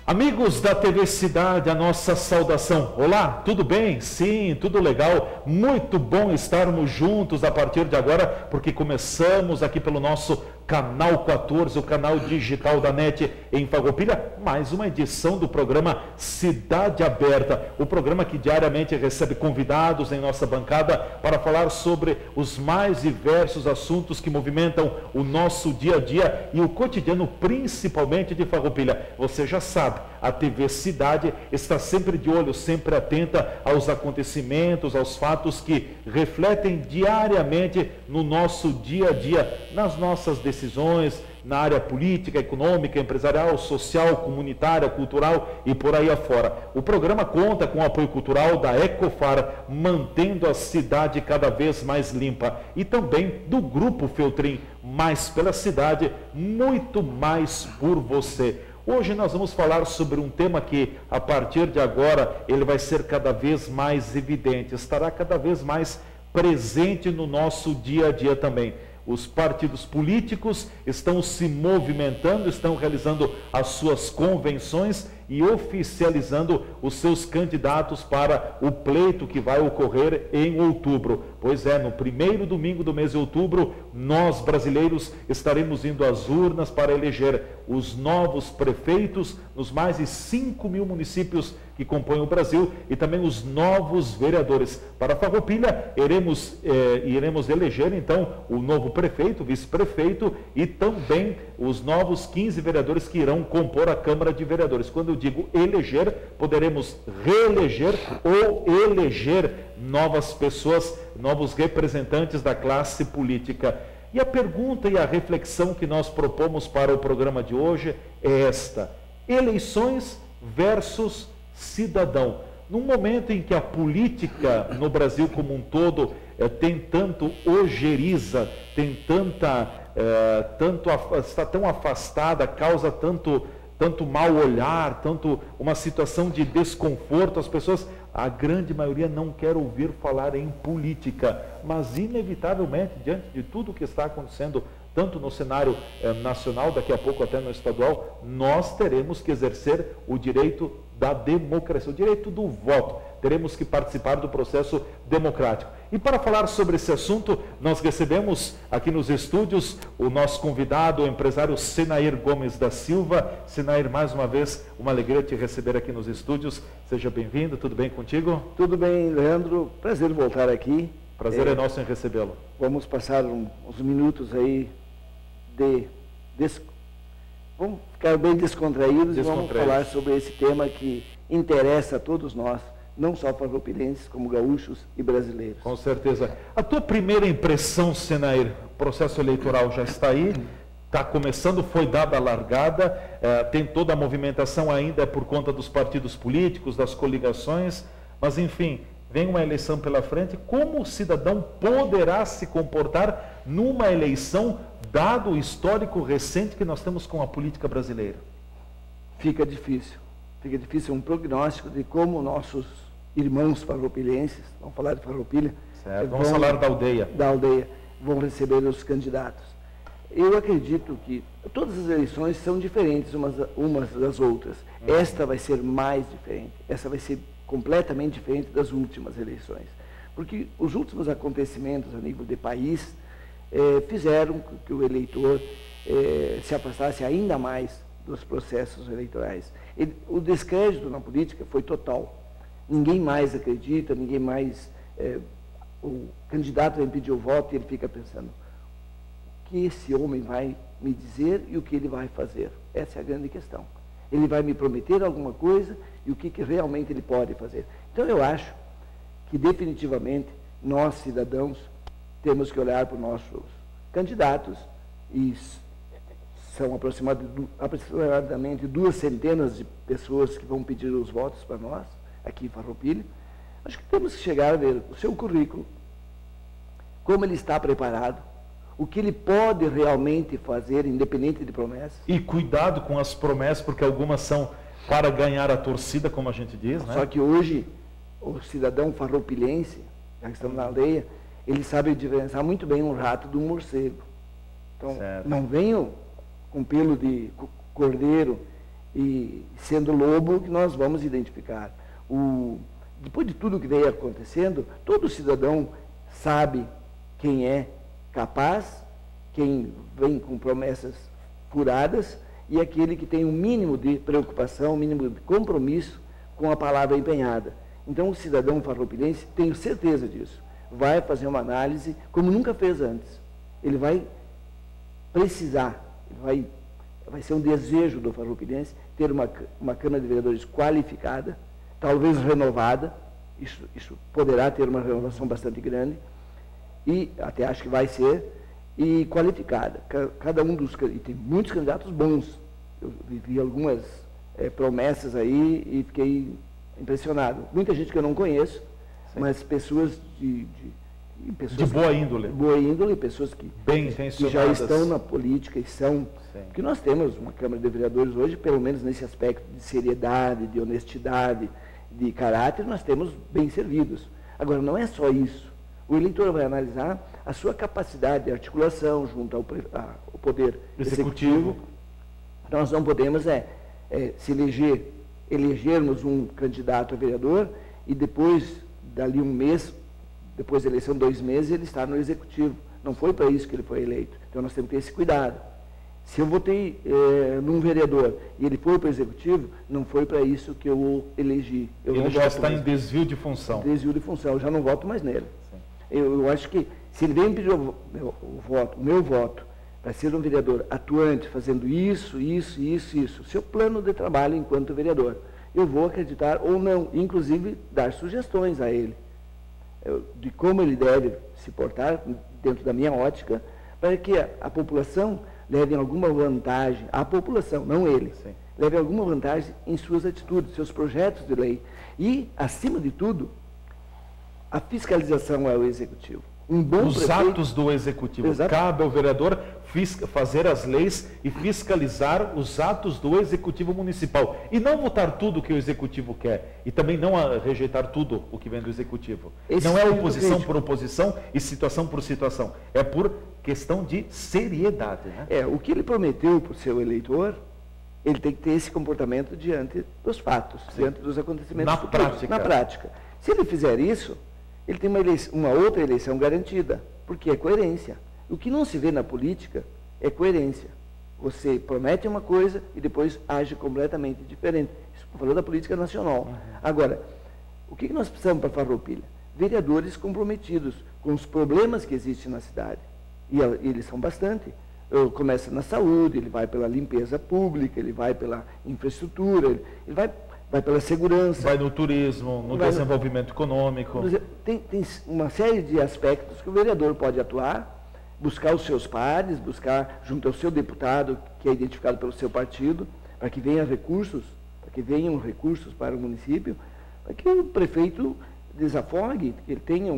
Amigos da TV Cidade, a nossa saudação. Olá, tudo bem? Sim, tudo legal. Muito bom estarmos juntos a partir de agora, porque começamos aqui pelo nosso Canal 14, o canal digital da NET em Farroupilha, mais uma edição do programa Cidade Aberta, o programa que diariamente recebe convidados em nossa bancada para falar sobre os mais diversos assuntos que movimentam o nosso dia a dia e o cotidiano, principalmente de Farroupilha. Você já sabe, a TV Cidade está sempre de olho, sempre atenta aos acontecimentos, aos fatos que refletem diariamente no nosso dia a dia, nas nossas decisões, na área política, econômica, empresarial, social, comunitária, cultural e por aí afora. O programa conta com o apoio cultural da Ecofar, mantendo a cidade cada vez mais limpa, e também do Grupo Feltrin, mais pela cidade, muito mais por você. Hoje nós vamos falar sobre um tema que, a partir de agora, ele vai ser cada vez mais evidente, estará cada vez mais presente no nosso dia a dia também. Os partidos políticos estão se movimentando, estão realizando as suas convenções e oficializando os seus candidatos para o pleito que vai ocorrer em outubro. Pois é, no primeiro domingo do mês de outubro, nós brasileiros estaremos indo às urnas para eleger os novos prefeitos nos mais de 5.000 municípios que compõem o Brasil e também os novos vereadores. Para Farroupilha, iremos eleger então o novo prefeito, vice-prefeito e também os novos 15 vereadores que irão compor a Câmara de Vereadores. Quando eu digo eleger, poderemos reeleger ou eleger novas pessoas, novos representantes da classe política. E a pergunta e a reflexão que nós propomos para o programa de hoje é esta: eleições versus cidadão. Num momento em que a política no Brasil como um todo tem tanto ojeriza, tem está tão afastada, causa tanto mal olhar, tanto uma situação de desconforto, as pessoas, a grande maioria não quer ouvir falar em política, mas inevitavelmente, diante de tudo o que está acontecendo, tanto no cenário nacional, daqui a pouco até no estadual, nós teremos que exercer o direito da democracia, o direito do voto. Teremos que participar do processo democrático. E para falar sobre esse assunto, nós recebemos aqui nos estúdios o nosso convidado, o empresário Senair Gomes da Silva. Senair, mais uma vez, uma alegria te receber aqui nos estúdios. Seja bem-vindo, tudo bem contigo? Tudo bem, Leandro. Prazer voltar aqui. Prazer é nosso em recebê-lo. Vamos passar uns minutos aí vamos ficar bem descontraídos e vamos falar sobre esse tema que interessa a todos nós, não só farroupilenses, como gaúchos e brasileiros. Com certeza. A tua primeira impressão, Senair, o processo eleitoral já está aí, está começando, foi dada a largada, tem toda a movimentação ainda por conta dos partidos políticos, das coligações, mas enfim, vem uma eleição pela frente. Como o cidadão poderá se comportar numa eleição, dado o histórico recente que nós temos com a política brasileira? Fica difícil um prognóstico de como nossos irmãos farroupilenses, vamos falar de Farroupilha, vamos falar da aldeia, vão receber os candidatos. Eu acredito que todas as eleições são diferentes umas das outras. Esta vai ser mais diferente, essa vai ser completamente diferente das últimas eleições, porque os últimos acontecimentos a nível de país fizeram com que o eleitor se afastasse ainda mais dos processos eleitorais. O descrédito na política foi total. Ninguém mais acredita, ninguém mais... o candidato vai pedir o voto e ele fica pensando: o que esse homem vai me dizer e o que ele vai fazer? Essa é a grande questão. Ele vai me prometer alguma coisa e o que realmente ele pode fazer? Então eu acho que definitivamente nós, cidadãos, temos que olhar para os nossos candidatos, e são aproximadamente 200 de pessoas que vão pedir os votos para nós, aqui em Farroupilha. Acho que temos que chegar a ver o seu currículo, como ele está preparado, o que ele pode realmente fazer, independente de promessas. E cuidado com as promessas, porque algumas são para ganhar a torcida, como a gente diz, né? Só que hoje, o cidadão farroupilense, já que estamos na aldeia, ele sabe diferenciar muito bem um rato do morcego. Então, não venham com pelo de cordeiro e sendo lobo que nós vamos identificar. Depois de tudo que veio acontecendo, todo cidadão sabe quem é capaz, quem vem com promessas furadas e aquele que tem um mínimo de preocupação, um mínimo de compromisso com a palavra empenhada. Então, o cidadão farroupilense, tenho certeza disso, vai fazer uma análise como nunca fez antes. Ele vai precisar, vai ser um desejo do farroupilense ter uma Câmara de Vereadores qualificada, talvez renovada, isso poderá ter uma renovação bastante grande, e até acho que vai ser, e qualificada. Cada um dos... E tem muitos candidatos bons. Eu vi algumas promessas aí e fiquei impressionado. Muita gente que eu não conheço, sim, mas pessoas de boa índole. Boa índole, pessoas que já estão na política e são... Sim. Porque nós temos uma Câmara de Vereadores hoje, pelo menos nesse aspecto de seriedade, de honestidade, de caráter, nós temos bem servidos. Agora, não é só isso. O eleitor vai analisar a sua capacidade de articulação junto ao poder executivo. Então, nós não podemos se elegermos um candidato a vereador e depois, dali um mês, depois da eleição, 2 meses, ele está no executivo. Não foi para isso que ele foi eleito. Então, nós temos que ter esse cuidado. Se eu votei num vereador e ele foi para o executivo, não foi para isso que eu o elegi. Ele já está em desvio de função. Desvio de função, eu já não voto mais nele. Eu acho que, se ele vem pedir o meu voto, para ser um vereador atuante, fazendo isso, seu plano de trabalho enquanto vereador, eu vou acreditar ou não, inclusive dar sugestões a ele, de como ele deve se portar dentro da minha ótica, para que a população leve alguma vantagem, a população, não ele, sim, leve alguma vantagem em suas atitudes, seus projetos de lei. E, acima de tudo, a fiscalização é o executivo. Os atos do executivo. Exato. Cabe ao vereador fazer as leis e fiscalizar os atos do executivo municipal. E não votar tudo o que o executivo quer. E também não rejeitar tudo o que vem do executivo. Não é oposição por oposição e situação por situação. É por questão de seriedade. Né? O que ele prometeu para o seu eleitor, ele tem que ter esse comportamento diante dos fatos, sim, diante dos acontecimentos na prática. Se ele fizer isso, ele tem uma outra eleição garantida, porque é coerência. O que não se vê na política é coerência. Você promete uma coisa e depois age completamente diferente. Estou falando da política nacional. Uhum. Agora, o que nós precisamos para Farroupilha? Vereadores comprometidos com os problemas que existem na cidade. E eles são bastante. Começa na saúde, ele vai pela limpeza pública, ele vai pela infraestrutura, ele vai pela segurança. Vai no turismo, no desenvolvimento econômico. Tem uma série de aspectos que o vereador pode atuar, buscar os seus pares, buscar junto ao seu deputado, que é identificado pelo seu partido, para que venham recursos para o município, para que o prefeito desafogue, que ele tenha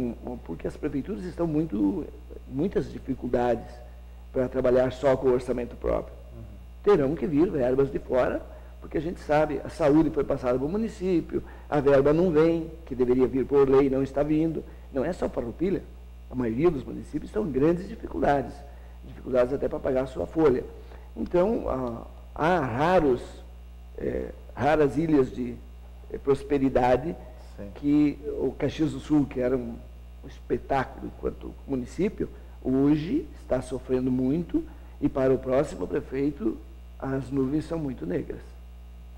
porque as prefeituras estão muitas dificuldades para trabalhar só com o orçamento próprio. Uhum. Terão que vir verbas de fora, porque a gente sabe, a saúde foi passada para o município, a verba não vem, que deveria vir por lei, não está vindo. Não é só Farroupilha, a maioria dos municípios estão em grandes dificuldades até para pagar a sua folha. Então, há raras ilhas de prosperidade, sim, que o Caxias do Sul, que era um espetáculo enquanto município, hoje está sofrendo muito, e para o próximo prefeito as nuvens são muito negras.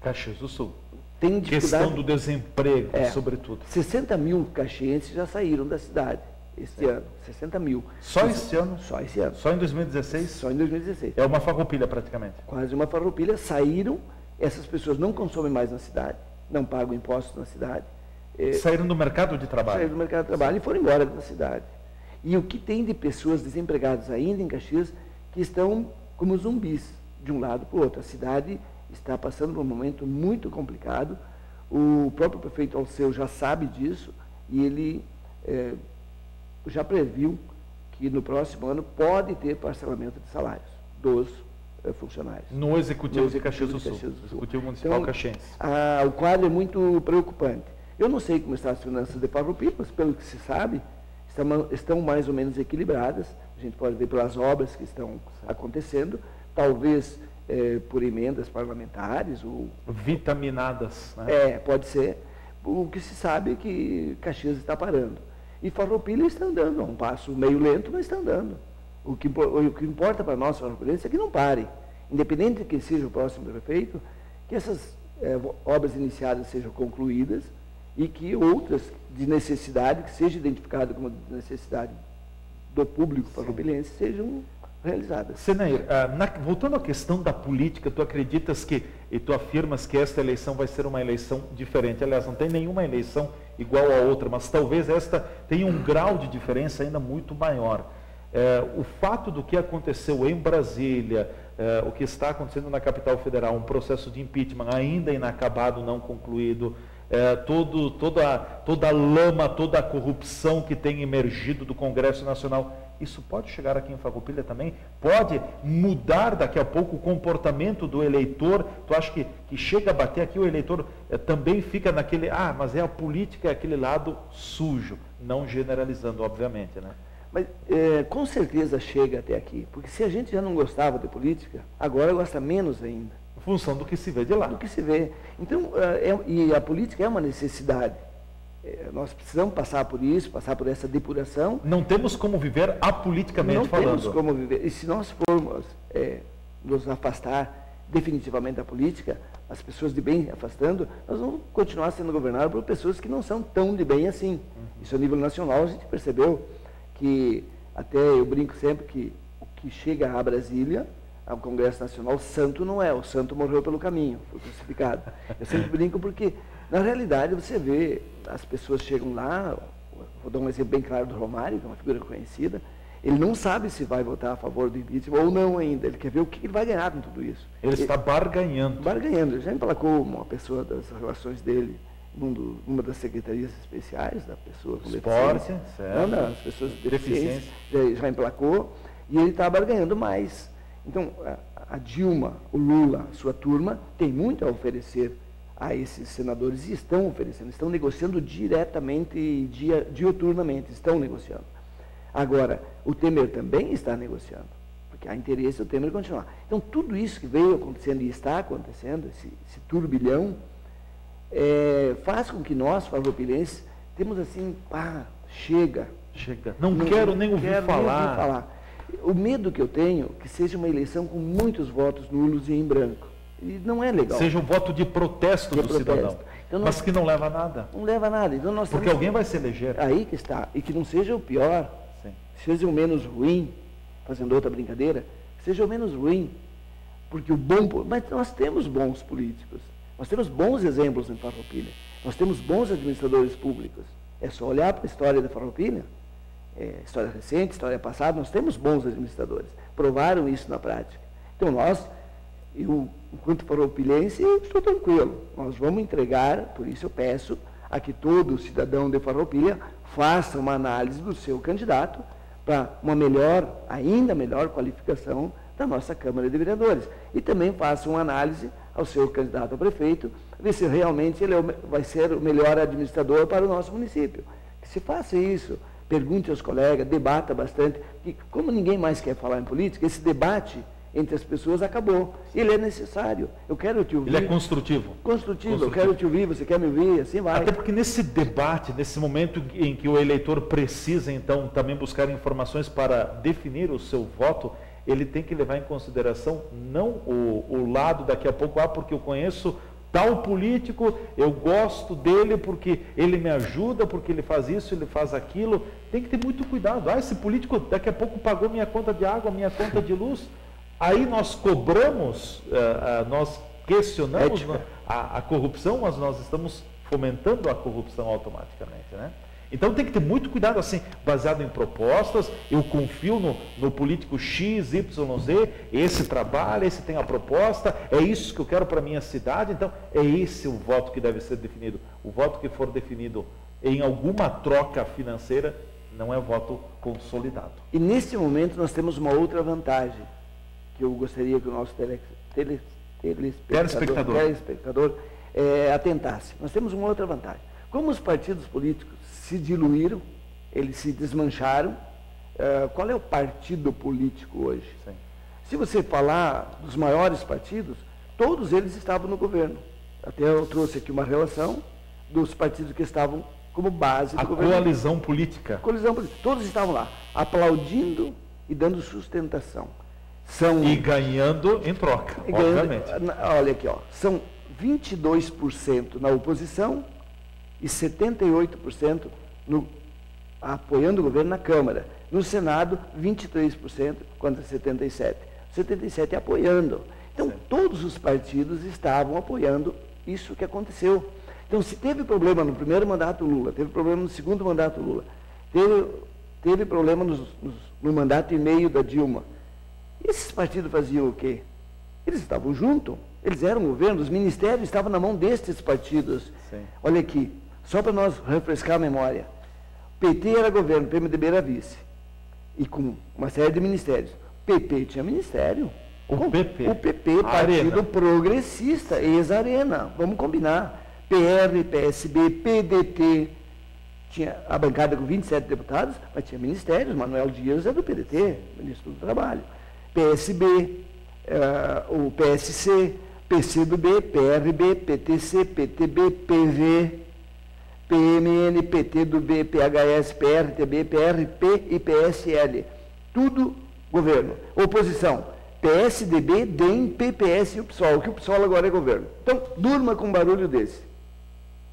Caxias do Sul. Tem dificuldade. Questão do desemprego, sobretudo. 60 mil caxienses já saíram da cidade este ano. 60 mil. Só esse ano? Só esse ano. Só em 2016? Só em 2016. É uma farroupilha praticamente. Quase uma farroupilha. Saíram, essas pessoas não consomem mais na cidade, não pagam impostos na cidade. Saíram do mercado de trabalho. Saíram do mercado de trabalho e foram embora da cidade. E o que tem de pessoas desempregadas ainda em Caxias que estão como zumbis, de um lado para o outro. A cidade está passando por um momento muito complicado. O próprio prefeito Alceu já sabe disso e ele já previu que no próximo ano pode ter parcelamento de salários dos funcionários. No Executivo de Caxias do Sul, Executivo Municipal Caxiense. O quadro é muito preocupante. Eu não sei como estão as finanças de Farroupilha, mas pelo que se sabe, estão mais ou menos equilibradas. A gente pode ver pelas obras que estão acontecendo. Talvez por emendas parlamentares. Vitaminadas. Né? Pode ser. O que se sabe é que Caxias está parando. E Farroupilha está andando, a um passo meio lento, mas está andando. O que importa para nós, farroupilenses, é que não pare. Independente de quem seja o próximo prefeito, que essas obras iniciadas sejam concluídas e que outras de necessidade, que seja identificado como necessidade do público farroupilense, sejam realizadas. Senair, voltando à questão da política, tu acreditas e tu afirmas que esta eleição vai ser uma eleição diferente? Aliás, não tem nenhuma eleição igual a outra, mas talvez esta tenha um grau de diferença ainda muito maior. O fato do que aconteceu em Brasília, o que está acontecendo na capital federal, um processo de impeachment ainda inacabado, não concluído, toda a lama, toda a corrupção que tem emergido do Congresso Nacional, isso pode chegar aqui em Farroupilha também? Pode mudar daqui a pouco o comportamento do eleitor? Tu acha que chega a bater aqui, o eleitor também fica naquele, mas é a política, é aquele lado sujo, não generalizando, obviamente, né? Mas com certeza chega até aqui, porque se a gente já não gostava de política, agora gosta menos ainda. Em função do que se vê de lá. Do que se vê. Então, e a política é uma necessidade. Nós precisamos passar por isso, passar por essa depuração. Não temos como viver apoliticamente falando. Não temos como viver. E se nós formos nos afastar definitivamente da política, as pessoas de bem afastando, nós vamos continuar sendo governados por pessoas que não são tão de bem assim. Isso a nível nacional a gente percebeu que, até eu brinco sempre que o que chega a Brasília, ao Congresso Nacional, santo não é, o santo morreu pelo caminho, foi crucificado. Eu sempre brinco porque, na realidade, você vê, as pessoas chegam lá, vou dar um exemplo bem claro do Romário, que é uma figura conhecida, ele não sabe se vai votar a favor do impeachment ou não ainda, ele quer ver o que ele vai ganhar com tudo isso. Ele está barganhando. Barganhando, ele já emplacou uma pessoa das relações dele, numa das secretarias especiais da pessoa com deficiência. Certo. Não, as pessoas com deficiência. Já emplacou, e ele está barganhando mais. Então, a Dilma, o Lula, sua turma, tem muito a oferecer a esses senadores e estão oferecendo, estão negociando diretamente e diuturnamente, estão negociando. Agora, o Temer também está negociando, porque há interesse do Temer continuar. Então, tudo isso que veio acontecendo e está acontecendo, esse turbilhão, faz com que nós, farroupilenses, temos assim, chega. Não quero nem ouvir falar. O medo que eu tenho é que seja uma eleição com muitos votos nulos e em branco. E não é legal. Seja um voto de protesto do cidadão. Então, mas que não leva a nada. Não leva a nada. Então, porque alguém vai se eleger. Aí que está. E que não seja o pior, seja o menos ruim, fazendo outra brincadeira, seja o menos ruim. Porque mas nós temos bons políticos. Nós temos bons exemplos em Farroupilha. Nós temos bons administradores públicos. É só olhar para a história da Farroupilha, história recente, história passada, nós temos bons administradores. Provaram isso na prática. Então eu, enquanto farroupilhense, estou tranquilo. Nós vamos entregar, por isso eu peço a que todo cidadão de Farroupilha faça uma análise do seu candidato para uma ainda melhor qualificação da nossa Câmara de Vereadores. E também faça uma análise ao seu candidato a prefeito, ver se realmente ele vai ser o melhor administrador para o nosso município. Que se faça isso, pergunte aos colegas, debata bastante, que como ninguém mais quer falar em política, esse debate entre as pessoas acabou. Ele é necessário. Eu quero te ouvir. Ele é construtivo. Construtivo. Eu quero te ouvir, você quer me ouvir, assim vai. Até porque nesse debate, nesse momento em que o eleitor precisa, então, também buscar informações para definir o seu voto, ele tem que levar em consideração não o lado daqui a pouco, porque eu conheço tal político, eu gosto dele porque ele me ajuda, porque ele faz isso, ele faz aquilo. Tem que ter muito cuidado. Esse político daqui a pouco pagou minha conta de água, minha conta de luz. Aí nós cobramos, nós questionamos a corrupção, mas nós estamos fomentando a corrupção automaticamente, né? Então tem que ter muito cuidado, assim, baseado em propostas. Eu confio no político X, Y, Z, esse trabalha, esse tem a proposta, é isso que eu quero para a minha cidade. Então é esse o voto que deve ser definido. O voto que for definido em alguma troca financeira não é voto consolidado. E nesse momento nós temos uma outra vantagem, que eu gostaria que o nosso telespectador atentasse. Nós temos uma outra vantagem. Como os partidos políticos se diluíram, eles se desmancharam, qual é o partido político hoje? Sim. Se você falar dos maiores partidos, todos eles estavam no governo. Até eu trouxe aqui uma relação dos partidos que estavam como base do governo. A coalizão política. Coalizão política. Todos estavam lá, aplaudindo e dando sustentação. E ganhando em troca, obviamente. Olha aqui, ó, são 22% na oposição e 78% apoiando o governo na Câmara. No Senado, 23% contra 77%. 77% apoiando. Então, todos os partidos estavam apoiando isso que aconteceu. Então, se teve problema no primeiro mandato Lula, teve problema no segundo mandato Lula, teve problema no mandato e meio da Dilma, esses partidos faziam o quê? Eles estavam juntos, eles eram governo, os ministérios estavam na mão destes partidos. Sim. Olha aqui, só para nós refrescar a memória. PT era governo, PMDB era vice. E com uma série de ministérios. PP tinha ministério. O PP, Partido Arena. Progressista, ex-Arena, vamos combinar. PR, PSB, PDT, tinha a bancada com 27 deputados, mas tinha ministérios. Manuel Dias é do PDT, ministro do Trabalho. PSB, o PSC, PCdoB, PRB, PTC, PTB, PV, PMN, PTdoB, PHS, PRTB, PRP e PSL. Tudo governo. Oposição, PSDB, DEM, PPS e o PSOL, que o PSOL agora é governo. Então, durma com um barulho desse.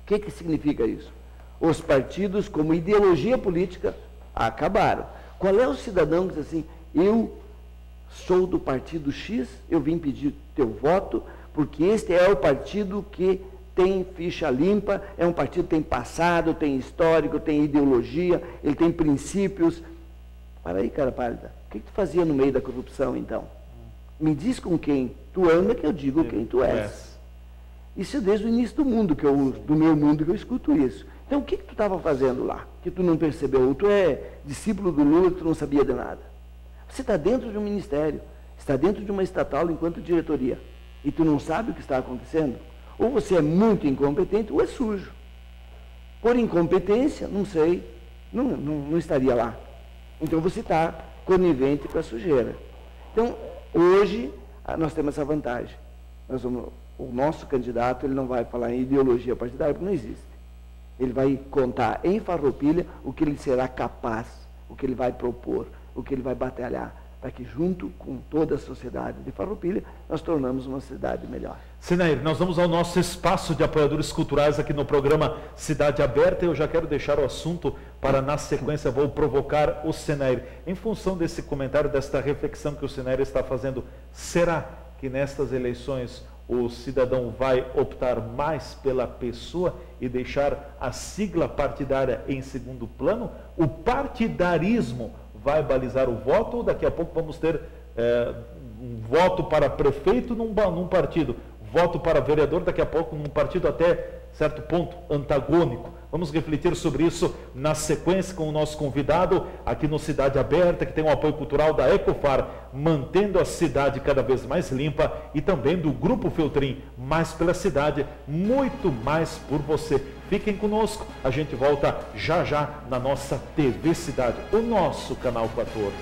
O que significa isso? Os partidos, como ideologia política, acabaram. Qual é o cidadão que diz assim, eu sou do partido X, eu vim pedir teu voto, porque este é o partido que tem ficha limpa, é um partido que tem passado, tem histórico, tem ideologia, ele tem princípios. Para aí, cara pálida, o que tu fazia no meio da corrupção, então? Me diz com quem tu anda, que eu digo quem tu és. Isso é desde o início do mundo, do meu mundo, que eu escuto isso. Então, o que tu estava fazendo lá, que tu não percebeu? Ou tu é discípulo do Lula, que tu não sabia de nada? Você está dentro de um ministério, está dentro de uma estatal enquanto diretoria, e tu não sabe o que está acontecendo? Ou você é muito incompetente, ou é sujo. Por incompetência, não sei, não estaria lá. Então, você está conivente com a sujeira. Então, hoje, nós temos essa vantagem. O nosso candidato, ele não vai falar em ideologia partidária, porque não existe. Ele vai contar em Farroupilha o que ele será capaz, o que ele vai propor, o que ele vai batalhar, para que junto com toda a sociedade de Farroupilha, nós tornamos uma cidade melhor. Sinair, nós vamos ao nosso espaço de apoiadores culturais aqui no programa Cidade Aberta. Eu já quero deixar o assunto para, na sequência, vou provocar o Sinair. Em função desse comentário, desta reflexão que o Sinair está fazendo, será que nestas eleições o cidadão vai optar mais pela pessoa e deixar a sigla partidária em segundo plano? O partidarismo vai balizar o voto, ou daqui a pouco vamos ter um voto para prefeito num partido, voto para vereador, daqui a pouco num partido até certo ponto antagônico? Vamos refletir sobre isso na sequência com o nosso convidado aqui no Cidade Aberta, que tem o apoio cultural da Ecofar, mantendo a cidade cada vez mais limpa, e também do Grupo Feltrin, mais pela cidade, muito mais por você. Fiquem conosco, a gente volta já já na nossa TV Cidade, o nosso canal 14.